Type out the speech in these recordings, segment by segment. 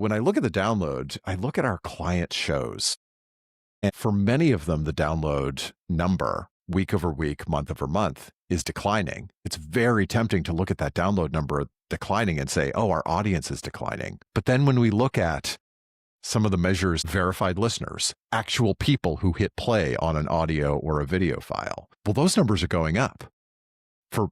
when I look at the download, I look at our client shows. And for many of them, the download number week over week, month over month is declining. It's very tempting to look at that download number declining and say, oh, our audience is declining. But then when we look at some of the measures, verified listeners, actual people who hit play on an audio or a video file, well, those numbers are going up for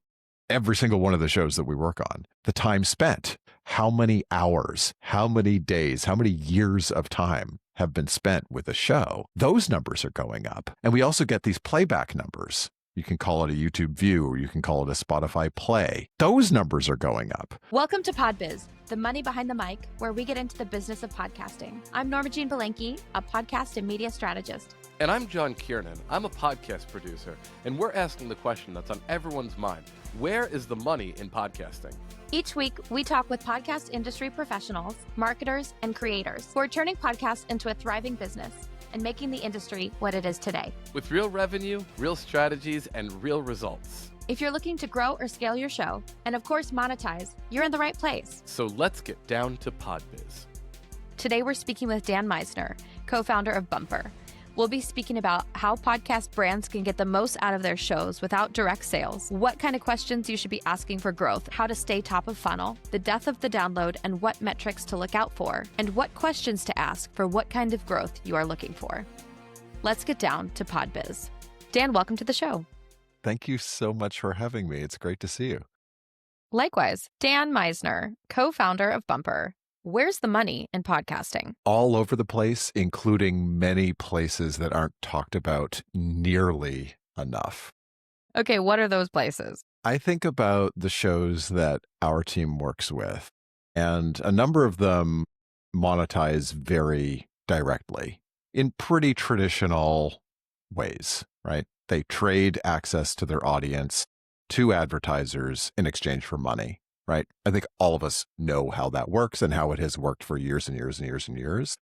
every single one of the shows that we work on. The time spent, how many hours, how many days, how many years of time have been spent with a show, those numbers are going up. And we also get these playback numbers. You can call it a YouTube view, or you can call it a Spotify play. Those numbers are going up. Welcome to PodBiz, the money behind the mic, where we get into the business of podcasting. I'm Norma Jean Belenke, a podcast and media strategist. And I'm John Kiernan. I'm a podcast producer, and we're asking the question that's on everyone's mind. Where is the money in podcasting? Each week, we talk with podcast industry professionals, marketers, and creators who are turning podcasts into a thriving business and making the industry what it is today. With real revenue, real strategies, and real results. If you're looking to grow or scale your show, and of course monetize, you're in the right place. So let's get down to PodBiz. Today, we're speaking with Dan Misener, co-founder of Bumper. We'll be speaking about how podcast brands can get the most out of their shows without direct sales, what kind of questions you should be asking for growth, how to stay top of funnel, the death of the download and what metrics to look out for, and what questions to ask for what kind of growth you are looking for. Let's get down to PodBiz. Dan, welcome to the show. Thank you so much for having me. It's great to see you. Likewise, Dan Misener, co-founder of Bumper. Where's the money in podcasting? All over the place, including many places that aren't talked about nearly enough. Okay, what are those places? I think about the shows that our team works with, and a number of them monetize very directly in pretty traditional ways, right? They trade access to their audience to advertisers in exchange for money. Right? I think all of us know how that works and how it has worked for years and years and years and years.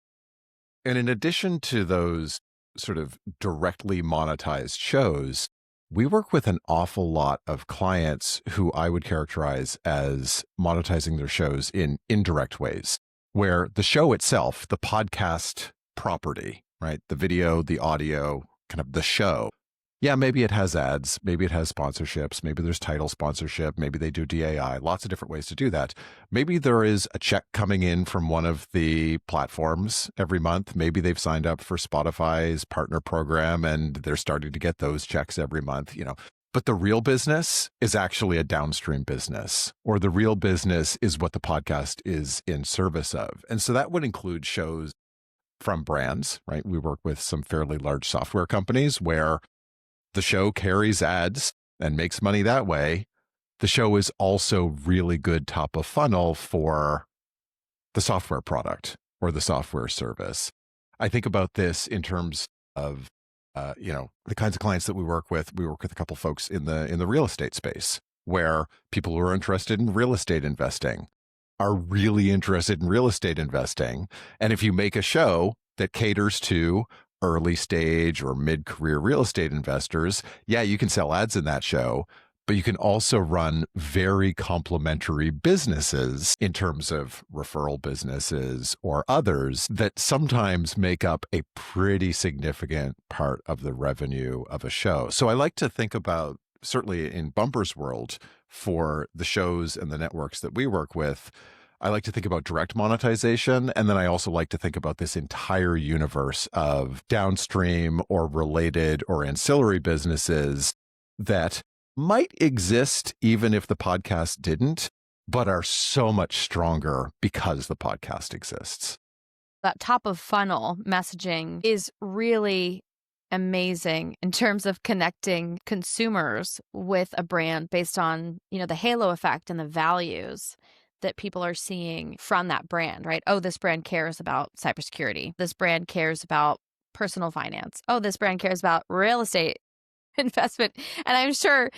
And in addition to those sort of directly monetized shows, we work with an awful lot of clients who I would characterize as monetizing their shows in indirect ways, where the show itself, the podcast property, right? The video, the audio, kind of the show. Yeah, maybe it has ads, maybe it has sponsorships, maybe there's title sponsorship, maybe they do DAI, lots of different ways to do that. Maybe there is a check coming in from one of the platforms every month. Maybe they've signed up for Spotify's partner program and they're starting to get those checks every month, But the real business is actually a downstream business, or the real business is what the podcast is in service of. And so that would include shows from brands, right? We work with some fairly large software companies where the show carries ads and makes money that way. The show is also really good top of funnel for the software product or the software service. I think about this in terms of, the kinds of clients that we work with. We work with a couple folks in the real estate space where people who are interested in real estate investing are really interested in real estate investing. And if you make a show that caters to early stage or mid-career real estate investors, yeah, you can sell ads in that show, but you can also run very complementary businesses in terms of referral businesses or others that sometimes make up a pretty significant part of the revenue of a show. So I like to think about, certainly in Bumper's world, for the shows and the networks that we work with, I like to think about direct monetization. And then I also like to think about this entire universe of downstream or related or ancillary businesses that might exist even if the podcast didn't, but are so much stronger because the podcast exists. That top of funnel messaging is really amazing in terms of connecting consumers with a brand based on, the halo effect and the values that people are seeing from that brand, right? Oh, this brand cares about cybersecurity. This brand cares about personal finance. Oh, this brand cares about real estate investment. And I'm sure,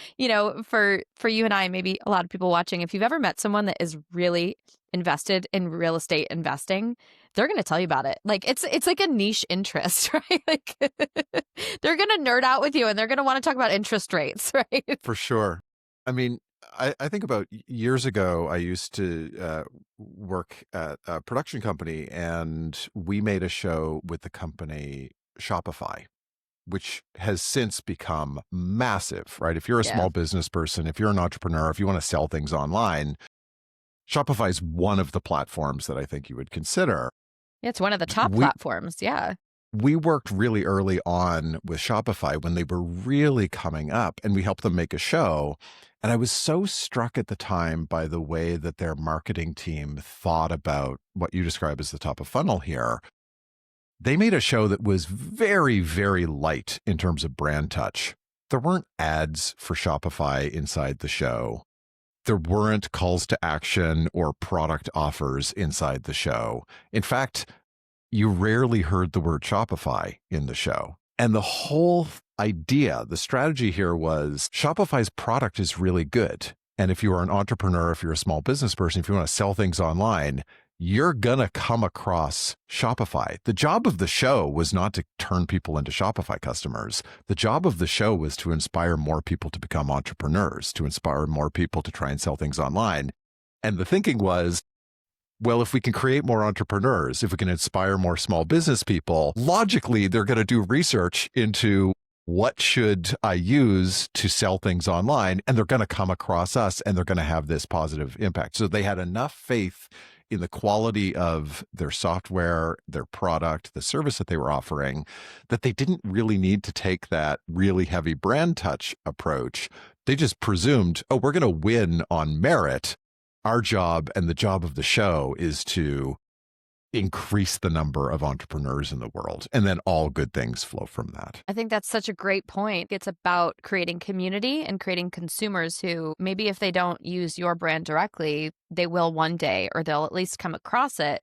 for you and I, maybe a lot of people watching, if you've ever met someone that is really invested in real estate investing, they're going to tell you about it. Like it's like a niche interest, right? Like they're going to nerd out with you and they're going to want to talk about interest rates, right? For sure. I mean, I think about years ago, I used to work at a production company, and we made a show with the company Shopify, which has since become massive, right? If you're a Yeah. small business person, if you're an entrepreneur, if you want to sell things online, Shopify is one of the platforms that I think you would consider. Yeah, it's one of the top We platforms. Yeah. we worked really early on with Shopify when they were really coming up, and we helped them make a show. And I was so struck at the time by the way that their marketing team thought about what you describe as the top of funnel here. They made a show that was very, very light in terms of brand touch. There weren't ads for Shopify inside the show. There weren't calls to action or product offers inside the show. In fact, you rarely heard the word Shopify in the show. And the whole idea, the strategy here was Shopify's product is really good. And if you are an entrepreneur, if you're a small business person, if you want to sell things online, you're going to come across Shopify. The job of the show was not to turn people into Shopify customers. The job of the show was to inspire more people to become entrepreneurs, to inspire more people to try and sell things online. And the thinking was, well, if we can create more entrepreneurs, if we can inspire more small business people, logically, they're going to do research into what should I use to sell things online, and they're going to come across us, and they're going to have this positive impact. So they had enough faith in the quality of their software, their product, the service that they were offering, that they didn't really need to take that really heavy brand touch approach. They just presumed, oh, we're going to win on merit. Our job and the job of the show is to increase the number of entrepreneurs in the world, and then all good things flow from that. I think that's such a great point. It's about creating community and creating consumers who maybe if they don't use your brand directly, they will one day, or they'll at least come across it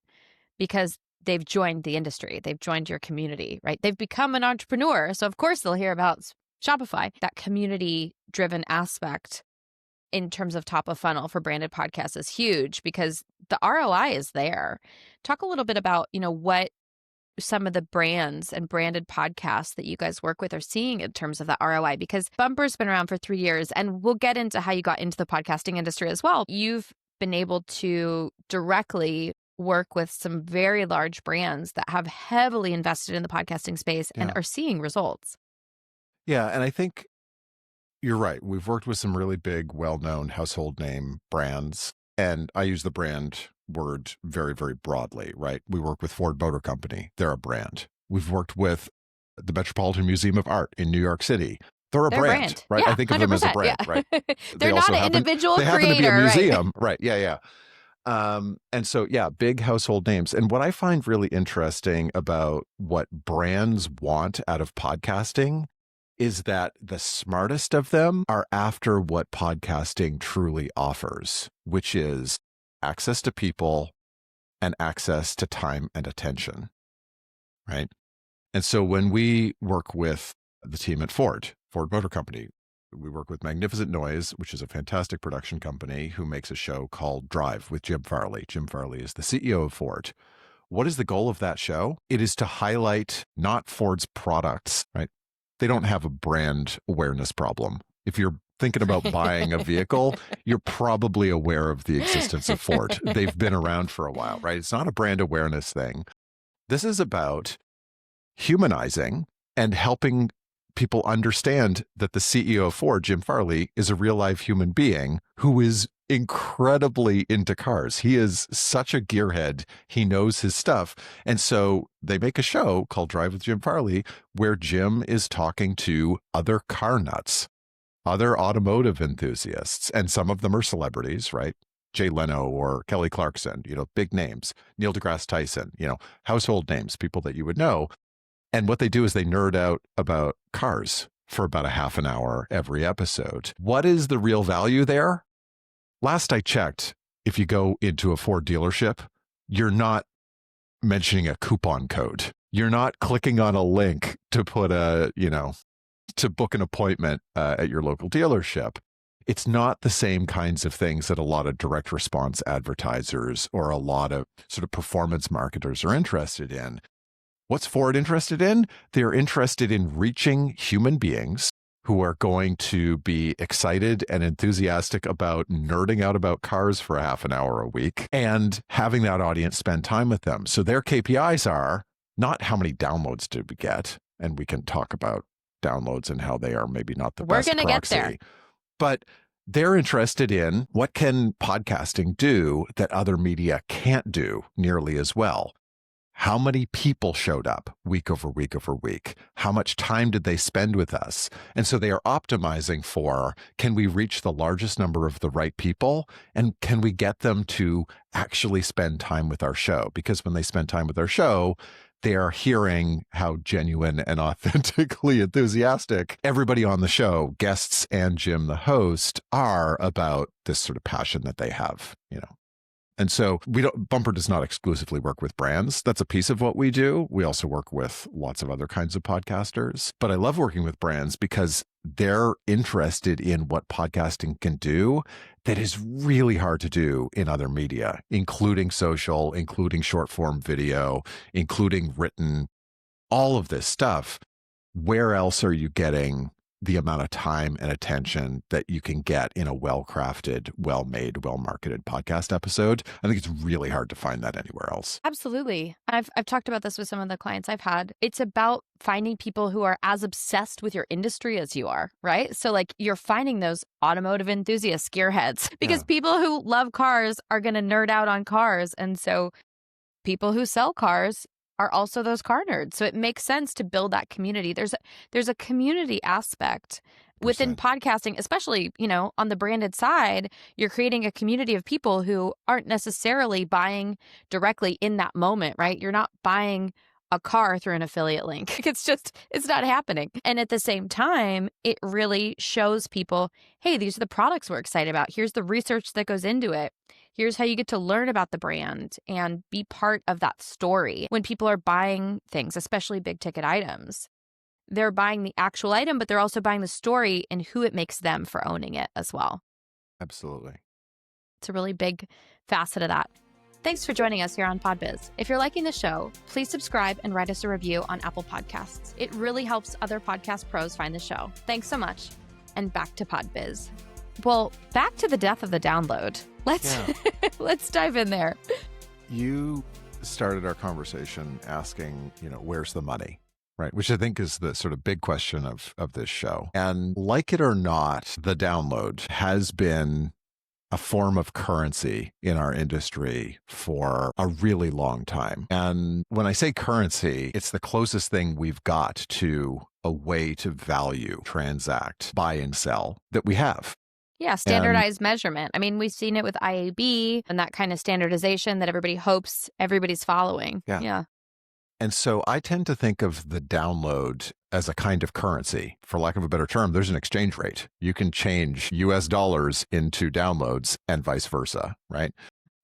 because they've joined the industry. They've joined your community, right? They've become an entrepreneur. So of course they'll hear about Shopify. That community-driven aspect in terms of top of funnel for branded podcasts is huge because the ROI is there. Talk a little bit about, what some of the brands and branded podcasts that you guys work with are seeing in terms of the ROI, because Bumper's been around for 3 years, and we'll get into how you got into the podcasting industry as well. You've been able to directly work with some very large brands that have heavily invested in the podcasting space and are seeing results. Yeah, and I think you're right. We've worked with some really big, well-known household name brands, and I use the brand word very, very broadly, right? We work with Ford Motor Company. They're a brand. We've worked with the Metropolitan Museum of Art in New York City. They're a brand, right? Yeah, I think of them as a brand, right? They're not an individual creator. They happen to be a museum, right? Yeah. And so, big household names. And what I find really interesting about what brands want out of podcasting is that the smartest of them are after what podcasting truly offers, which is access to people and access to time and attention, right? And so when we work with the team at Ford Motor Company, we work with Magnificent Noise, which is a fantastic production company who makes a show called Drive with Jim Farley. Jim Farley is the CEO of Ford. What is the goal of that show? It is to highlight not Ford's products, right? They don't have a brand awareness problem. If you're thinking about buying a vehicle, you're probably aware of the existence of Ford. They've been around for a while, right? It's not a brand awareness thing. This is about humanizing and helping people understand that the CEO of Ford, Jim Farley, is a real life human being who is incredibly into cars. He is such a gearhead. He knows his stuff. And so they make a show called Drive with Jim Farley, where Jim is talking to other car nuts, other automotive enthusiasts, and some of them are celebrities, right? Jay Leno or Kelly Clarkson, big names, Neil deGrasse Tyson, household names, people that you would know. And what they do is they nerd out about cars for about a half an hour every episode. What is the real value there? Last I checked, if you go into a Ford dealership, you're not mentioning a coupon code. You're not clicking on a link to put to book an appointment at your local dealership. It's not the same kinds of things that a lot of direct response advertisers or a lot of sort of performance marketers are interested in. What's Ford interested in? They're interested in reaching human beings who are going to be excited and enthusiastic about nerding out about cars for a half an hour a week and having that audience spend time with them. So their KPIs are not how many downloads did we get, and we can talk about downloads and how they are maybe not the best proxy. We're going to get there. But they're interested in what can podcasting do that other media can't do nearly as well. How many people showed up week over week over week? How much time did they spend with us? And so they are optimizing for, can we reach the largest number of the right people? And can we get them to actually spend time with our show? Because when they spend time with our show, they are hearing how genuine and authentically enthusiastic everybody on the show, guests and Jim, the host, are about this sort of passion that they have, And so Bumper does not exclusively work with brands. That's a piece of what we do. We also work with lots of other kinds of podcasters. But I love working with brands because they're interested in what podcasting can do that is really hard to do in other media, including social, including short form video, including written, all of this stuff. Where else are you getting the amount of time and attention that you can get in a well-crafted, well-made, well-marketed podcast episode? I think it's really hard to find that anywhere else. Absolutely. I've talked about this with some of the clients I've had. It's about finding people who are as obsessed with your industry as you are, right? So like you're finding those automotive enthusiasts, gearheads, because people who love cars are going to nerd out on cars. And so people who sell cars are also those car nerds. So it makes sense to build that community. There's a community aspect within podcasting, especially, on the branded side. You're creating a community of people who aren't necessarily buying directly in that moment, right? You're not buying a car through an affiliate link. It's not happening. And at the same time, it really shows people, hey, these are the products we're excited about. Here's the research that goes into it. Here's how you get to learn about the brand and be part of that story. When people are buying things, especially big ticket items, they're buying the actual item, but they're also buying the story and who it makes them for owning it as well. Absolutely. It's a really big facet of that. Thanks for joining us here on PodBiz. If you're liking the show, please subscribe and write us a review on Apple Podcasts. It really helps other podcast pros find the show. Thanks so much. And back to PodBiz. Well, back to the death of the download. Let's dive in there. You started our conversation asking, where's the money? Right, which I think is the sort of big question of this show. And like it or not, the download has been a form of currency in our industry for a really long time. And when I say currency, it's the closest thing we've got to a way to value, transact, buy and sell that we have. Yeah, standardized measurement. I mean, we've seen it with IAB and that kind of standardization that everybody hopes everybody's following. Yeah. And so I tend to think of the download as a kind of currency. For lack of a better term, there's an exchange rate. You can change US dollars into downloads and vice versa, right?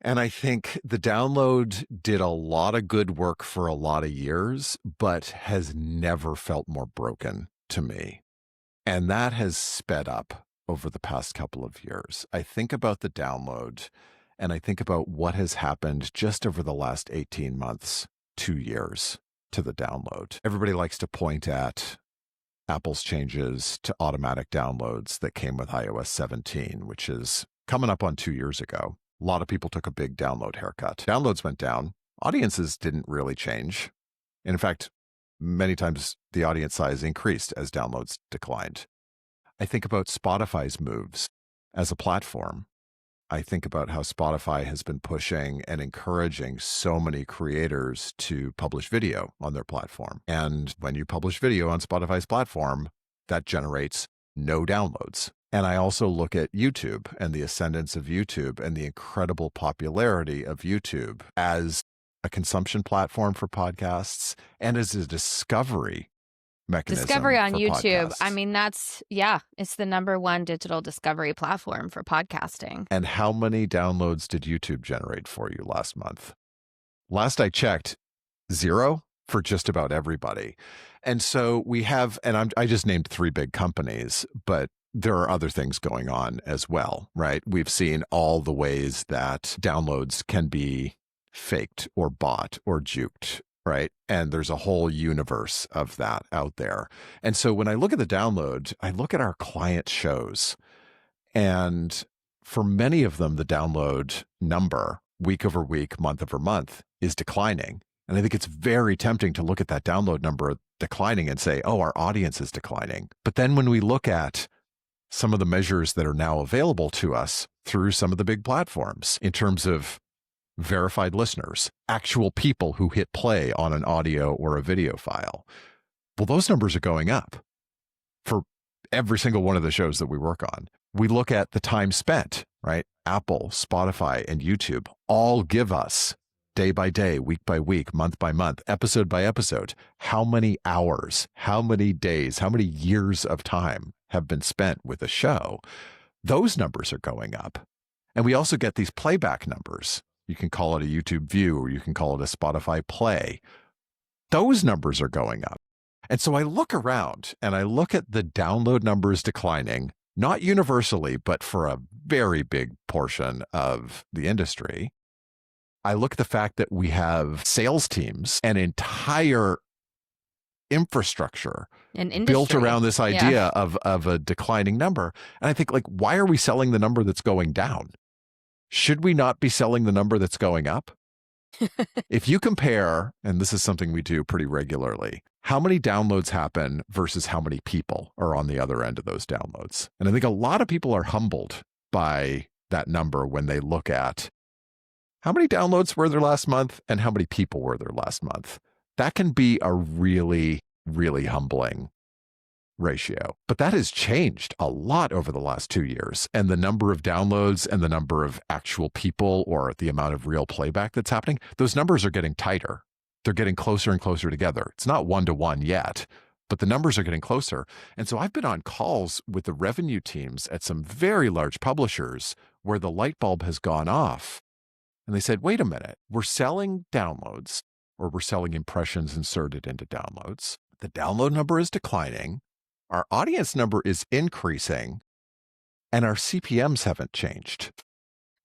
And I think the download did a lot of good work for a lot of years, but has never felt more broken to me. And that has sped up over the past couple of years. I think about the download and I think about what has happened just over the last 18 months, 2 years to the download. Everybody likes to point at Apple's changes to automatic downloads that came with iOS 17, which is coming up on 2 years ago. A lot of people took a big download haircut. Downloads went down. Audiences didn't really change. In fact, many times the audience size increased as downloads declined. I think about Spotify's moves as a platform. I think about how Spotify has been pushing and encouraging so many creators to publish video on their platform. And when you publish video on Spotify's platform, that generates no downloads. And I also look at YouTube and the ascendance of YouTube and the incredible popularity of YouTube as a consumption platform for podcasts and as a discovery mechanism. Discovery on YouTube. Podcasts. I mean, it's the number one digital discovery platform for podcasting. And how many downloads did YouTube generate for you last month? Last I checked, 0 for just about everybody. And so we have, and I just named 3 big companies, but there are other things going on as well, right? We've seen all the ways that downloads can be faked or bought or juked right? And there's a whole universe of that out there. And so when I look at the download, I look at our client shows. And for many of them, the download number week over week, month over month is declining. And I think it's very tempting to look at that download number declining and say, oh, our audience is declining. But then when we look at some of the measures that are now available to us through some of the big platforms in terms of verified listeners, actual people who hit play on an audio or a video file, well, those numbers are going up for every single one of the shows that we work on. We look at the time spent, right? Apple, Spotify, and YouTube all give us day by day, week by week, month by month, episode by episode, how many hours, how many days, how many years of time have been spent with a show. Those numbers are going up. And we also get these playback numbers. You can call it a YouTube view, or you can call it a Spotify play. Those numbers are going up. And so I look around and I look at the download numbers declining, not universally, but for a very big portion of the industry. I look at the fact that we have sales teams and entire infrastructure built around this idea of a declining number. And I think, like, why are we selling the number that's going down? Should we not be selling the number that's going up? If you compare, and this is something we do pretty regularly, how many downloads happen versus how many people are on the other end of those downloads. And I think a lot of people are humbled by that number when they look at how many downloads were there last month and how many people were there last month. That can be a really, really humbling ratio. But that has changed a lot over the last 2 years. And the number of downloads and the number of actual people, or the amount of real playback that's happening, those numbers are getting tighter. They're getting closer and closer together. It's not 1-to-1 yet, but the numbers are getting closer. And so I've been on calls with the revenue teams at some very large publishers where the light bulb has gone off. And they said, wait a minute, we're selling downloads, or we're selling impressions inserted into downloads. The download number is declining. Our audience number is increasing, and our CPMs haven't changed.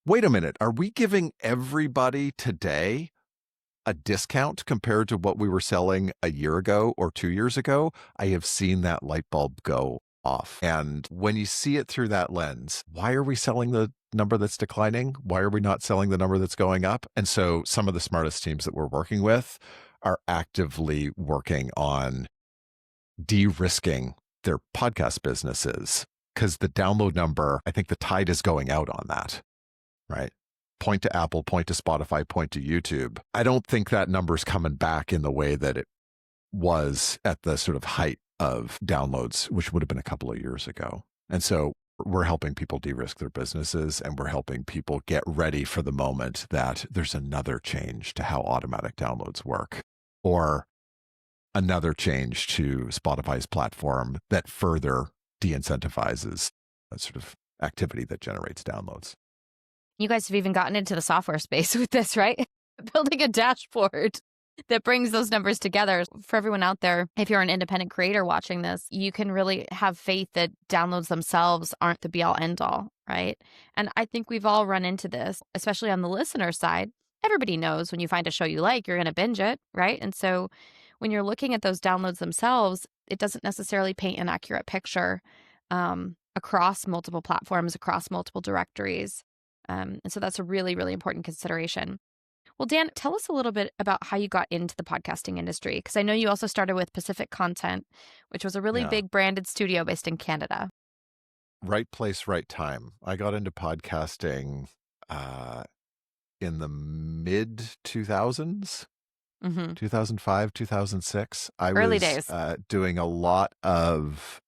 Wait a minute, are we giving everybody today a discount compared to what we were selling a year ago or 2 years ago? I have seen that light bulb go off. And when you see it through that lens, why are we selling the number that's declining? Why are we not selling the number that's going up? And so some of the smartest teams that we're working with are actively working on de-risking their podcast businesses, because the download number, I think the tide is going out on that, right? Point to Apple, point to Spotify, point to YouTube. I don't think that number's coming back in the way that it was at the sort of height of downloads, which would have been a couple of years ago. And so we're helping people de-risk their businesses, and we're helping people get ready for the moment that there's another change to how automatic downloads work, or another change to Spotify's platform that further de-incentivizes that sort of activity that generates downloads. You guys have even gotten into the software space with this, right? Building a dashboard that brings those numbers together. For everyone out there, if you're an independent creator watching this, you can really have faith that downloads themselves aren't the be-all, end-all, right? And I think we've all run into this, especially on the listener side. Everybody knows when you find a show you like, you're going to binge it, right? And so when you're looking at those downloads themselves, it doesn't necessarily paint an accurate picture across multiple platforms, across multiple directories. And so that's a really, really important consideration. Well, Dan, tell us a little bit about how you got into the podcasting industry, because I know you also started with Pacific Content, which was a really big branded studio based in Canada. Right place, right time. I got into podcasting in the mid 2000s, 2005, 2006. Early days. Doing a lot of,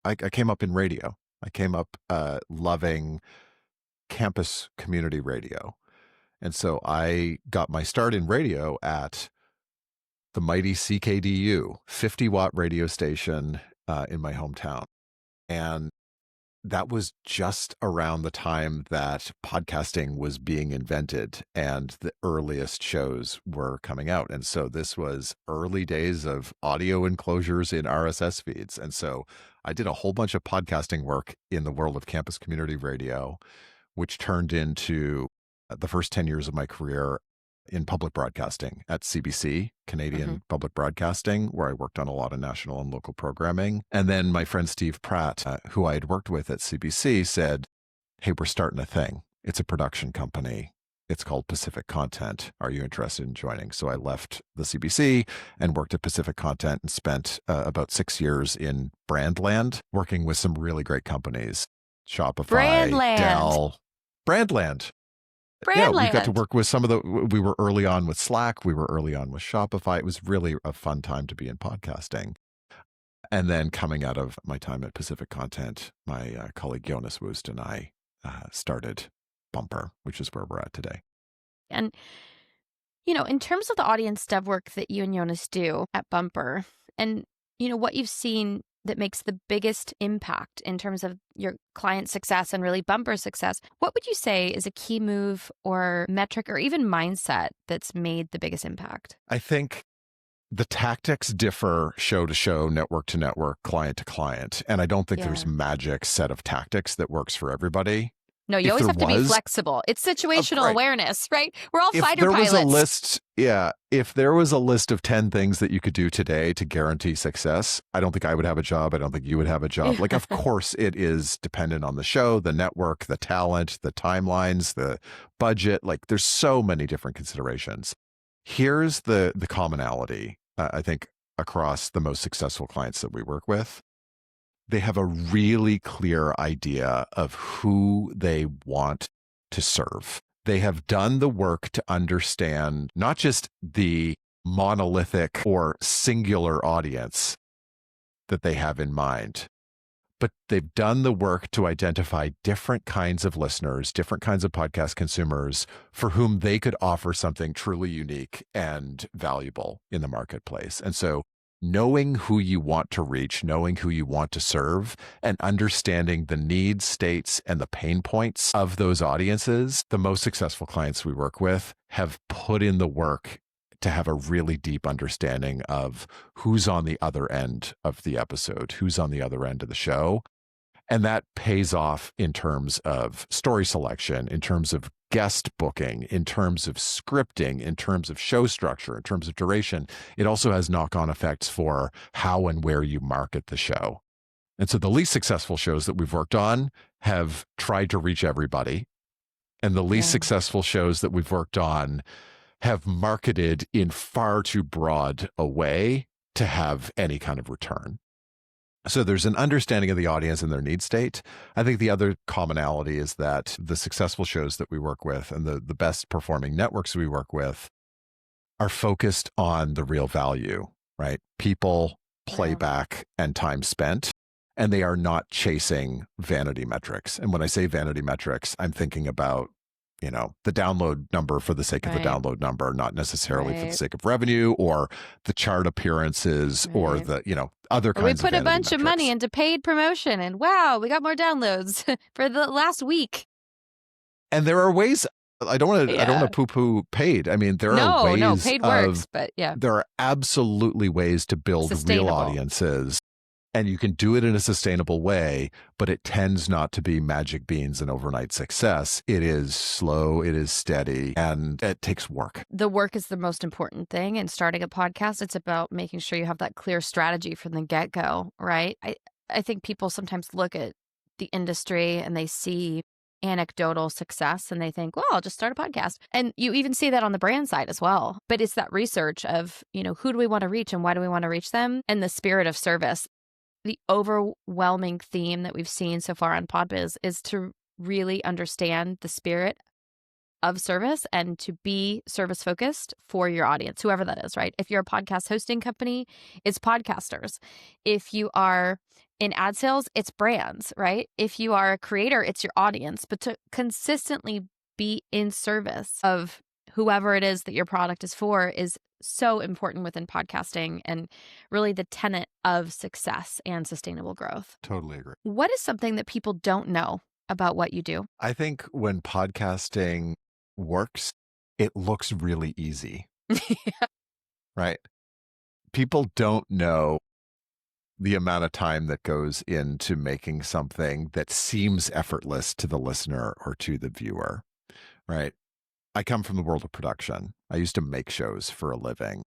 I came up in radio. I came up loving campus community radio. And so I got my start in radio at the mighty CKDU, 50-watt radio station in my hometown. And that was just around the time that podcasting was being invented and the earliest shows were coming out. And so this was early days of audio enclosures in RSS feeds. And so I did a whole bunch of podcasting work in the world of campus community radio, which turned into the first 10 years of my career in public broadcasting at CBC, Canadian Public Broadcasting, where I worked on a lot of national and local programming. And then my friend Steve Pratt, who I had worked with at CBC, said, "Hey, we're starting a thing. It's a production company. It's called Pacific Content. Are you interested in joining?" So I left the CBC and worked at Pacific Content and spent about 6 years in Brandland, working with some really great companies. Shopify, Brandland. Dell, Brandland. Yeah, we got to work with we were early on with Slack. We were early on with Shopify. It was really a fun time to be in podcasting. And then coming out of my time at Pacific Content, my colleague Jonas Woost and I started Bumper, which is where we're at today. And, in terms of the audience dev work that you and Jonas do at Bumper, and, what you've seen that makes the biggest impact in terms of your client success and really Bumper success, what would you say is a key move or metric or even mindset that's made the biggest impact? I think the tactics differ show to show, network to network, client to client. And I don't think there's a magic set of tactics that works for everybody. No, you always have to be flexible. It's situational awareness, right? We're all fighter pilots. If there was a list of 10 things that you could do today to guarantee success, I don't think I would have a job. I don't think you would have a job. Like, of course, it is dependent on the show, the network, the talent, the timelines, the budget. Like, there's so many different considerations. Here's the commonality, I think, across the most successful clients that we work with. They have a really clear idea of who they want to serve. They have done the work to understand not just the monolithic or singular audience that they have in mind, but they've done the work to identify different kinds of listeners, different kinds of podcast consumers for whom they could offer something truly unique and valuable in the marketplace. And so knowing who you want to reach, knowing who you want to serve, and understanding the needs, states, and the pain points of those audiences, the most successful clients we work with have put in the work to have a really deep understanding of who's on the other end of the episode, who's on the other end of the show. And that pays off in terms of story selection, in terms of guest booking, in terms of scripting, in terms of show structure, in terms of duration. It also has knock-on effects for how and where you market the show. And so the least successful shows that we've worked on have tried to reach everybody. And the least successful shows that we've worked on have marketed in far too broad a way to have any kind of return. So there's an understanding of the audience and their need state. I think the other commonality is that the successful shows that we work with and the best performing networks we work with are focused on the real value, right? People, playback, and time spent. And they are not chasing vanity metrics. And when I say vanity metrics, I'm thinking about the download number for the sake of the download number, not necessarily for the sake of revenue or the chart appearances or the, other kinds of vanity metrics. We put a bunch of money into paid promotion and wow, we got more downloads for the last week. And there are ways, I don't want to poo-poo paid. I mean, there are ways No, paid works, but there are absolutely ways to build real audiences. And you can do it in a sustainable way, but it tends not to be magic beans and overnight success. It is slow, it is steady, and it takes work. The work is the most important thing. And starting a podcast, it's about making sure you have that clear strategy from the get-go, right? I think people sometimes look at the industry and they see anecdotal success and they think, well, I'll just start a podcast. And you even see that on the brand side as well. But it's that research of, who do we want to reach and why do we want to reach them? And the spirit of service. The overwhelming theme that we've seen so far on PodBiz is to really understand the spirit of service and to be service focused for your audience, whoever that is, right? If you're a podcast hosting company, it's podcasters. If you are in ad sales, it's brands, right? If you are a creator, it's your audience. But to consistently be in service of whoever it is that your product is for is so important within podcasting and really the tenet of success and sustainable growth. Totally agree. What is something that people don't know about what you do? I think when podcasting works, it looks really easy. Right? People don't know the amount of time that goes into making something that seems effortless to the listener or to the viewer, right? I come from the world of production. I used to make shows for a living.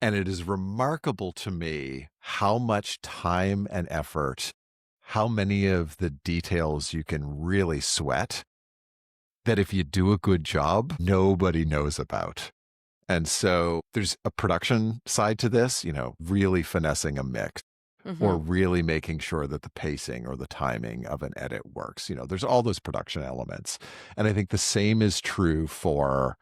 And it is remarkable to me how much time and effort, how many of the details you can really sweat that if you do a good job, nobody knows about. And so there's a production side to this, really finessing a mix or really making sure that the pacing or the timing of an edit works. There's all those production elements. And I think the same is true for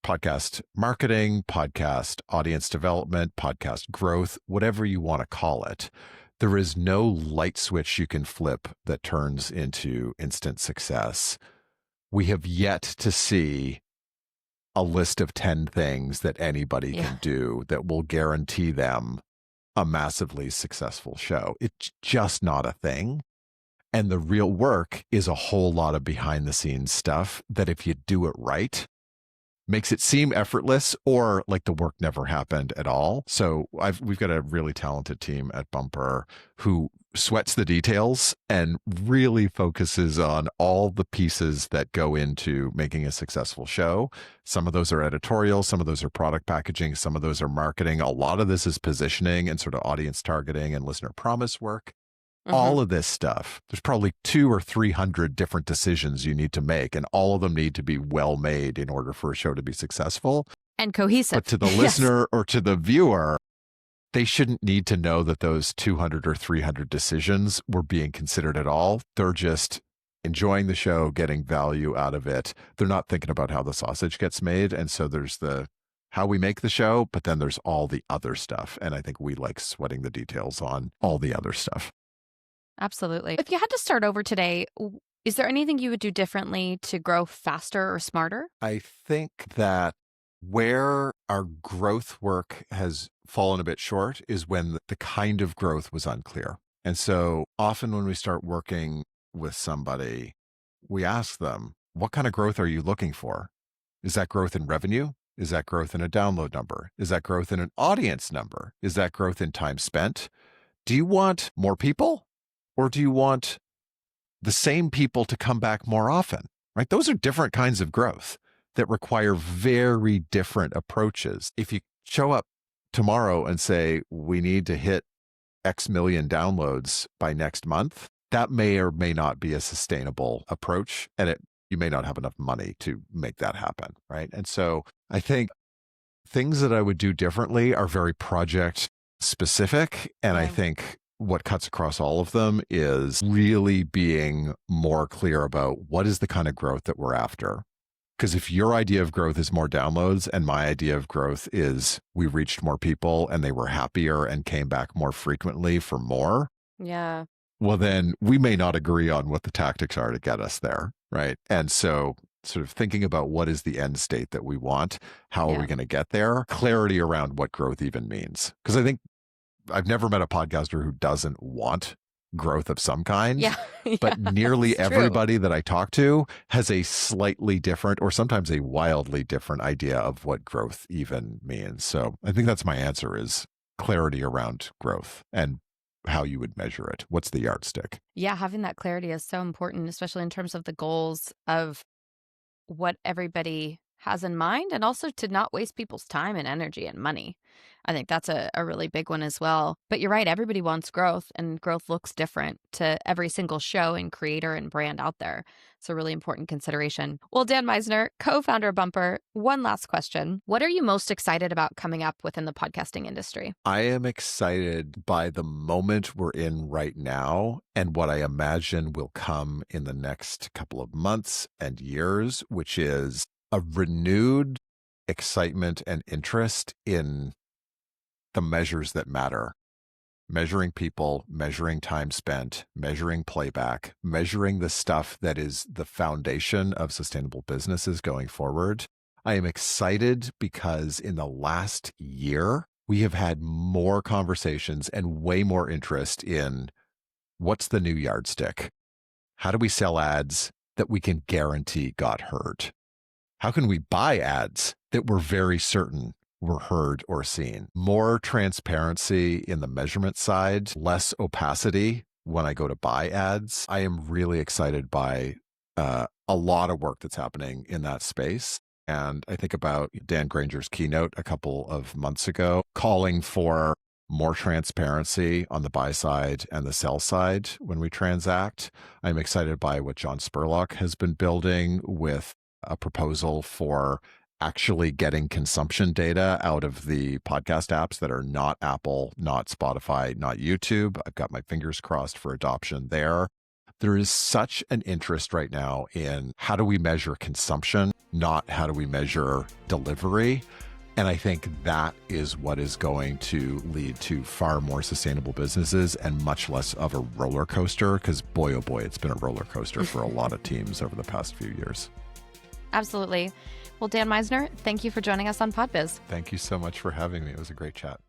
podcast marketing, podcast audience development, podcast growth, whatever you want to call it. There is no light switch you can flip that turns into instant success. We have yet to see a list of 10 things that anybody can do that will guarantee them a massively successful show. It's just not a thing. And the real work is a whole lot of behind the scenes stuff that if you do it right, makes it seem effortless or like the work never happened at all. So we've got a really talented team at Bumper who sweats the details and really focuses on all the pieces that go into making a successful show. Some of those are editorial, some of those are product packaging, some of those are marketing. A lot of this is positioning and sort of audience targeting and listener promise work. All of this stuff, there's probably 200 or 300 different decisions you need to make, and all of them need to be well made in order for a show to be successful and cohesive. But to the listener or to the viewer, they shouldn't need to know that those 200 or 300 decisions were being considered at all. They're just enjoying the show, getting value out of it. They're not thinking about how the sausage gets made. And so there's the how we make the show, but then there's all the other stuff. And I think we like sweating the details on all the other stuff. Absolutely. If you had to start over today, is there anything you would do differently to grow faster or smarter? I think that where our growth work has fallen a bit short is when the kind of growth was unclear. And so often when we start working with somebody, we ask them, what kind of growth are you looking for? Is that growth in revenue? Is that growth in a download number? Is that growth in an audience number? Is that growth in time spent? Do you want more people? Or do you want the same people to come back more often, right? Those are different kinds of growth that require very different approaches. If you show up tomorrow and say, we need to hit X million downloads by next month, that may or may not be a sustainable approach. And you may not have enough money to make that happen, right? And so I think things that I would do differently are very project specific. And I think what cuts across all of them is really being more clear about what is the kind of growth that we're after. Because if your idea of growth is more downloads and my idea of growth is we reached more people and they were happier and came back more frequently for more. Yeah. Well, then we may not agree on what the tactics are to get us there. Right. And so sort of thinking about what is the end state that we want, how are we going to get there? Clarity around what growth even means. Because I think I've never met a podcaster who doesn't want growth of some kind, but nearly everybody that I talk to has a slightly different or sometimes a wildly different idea of what growth even means. So I think that's my answer is clarity around growth and how you would measure it. What's the yardstick? Yeah, having that clarity is so important, especially in terms of the goals of what everybody has in mind and also to not waste people's time and energy and money. I think that's a really big one as well. But you're right, everybody wants growth and growth looks different to every single show and creator and brand out there. It's a really important consideration. Well, Dan Misener, co-founder of Bumper, one last question. What are you most excited about coming up within the podcasting industry? I am excited by the moment we're in right now and what I imagine will come in the next couple of months and years, which is a renewed excitement and interest in the measures that matter. Measuring people, measuring time spent, measuring playback, measuring the stuff that is the foundation of sustainable businesses going forward. I am excited because in the last year, we have had more conversations and way more interest in what's the new yardstick? How do we sell ads that we can guarantee got heard? How can we buy ads that we're very certain were heard or seen? More transparency in the measurement side, less opacity when I go to buy ads. I am really excited by a lot of work that's happening in that space. And I think about Dan Granger's keynote a couple of months ago, calling for more transparency on the buy side and the sell side when we transact. I'm excited by what John Spurlock has been building with a proposal for actually getting consumption data out of the podcast apps that are not Apple, not Spotify, not YouTube. I've got my fingers crossed for adoption there. There is such an interest right now in how do we measure consumption, not how do we measure delivery. And I think that is what is going to lead to far more sustainable businesses and much less of a roller coaster, because boy, oh boy, it's been a roller coaster for a lot of teams over the past few years. Absolutely. Well, Dan Misener, thank you for joining us on PodBiz. Thank you so much for having me. It was a great chat.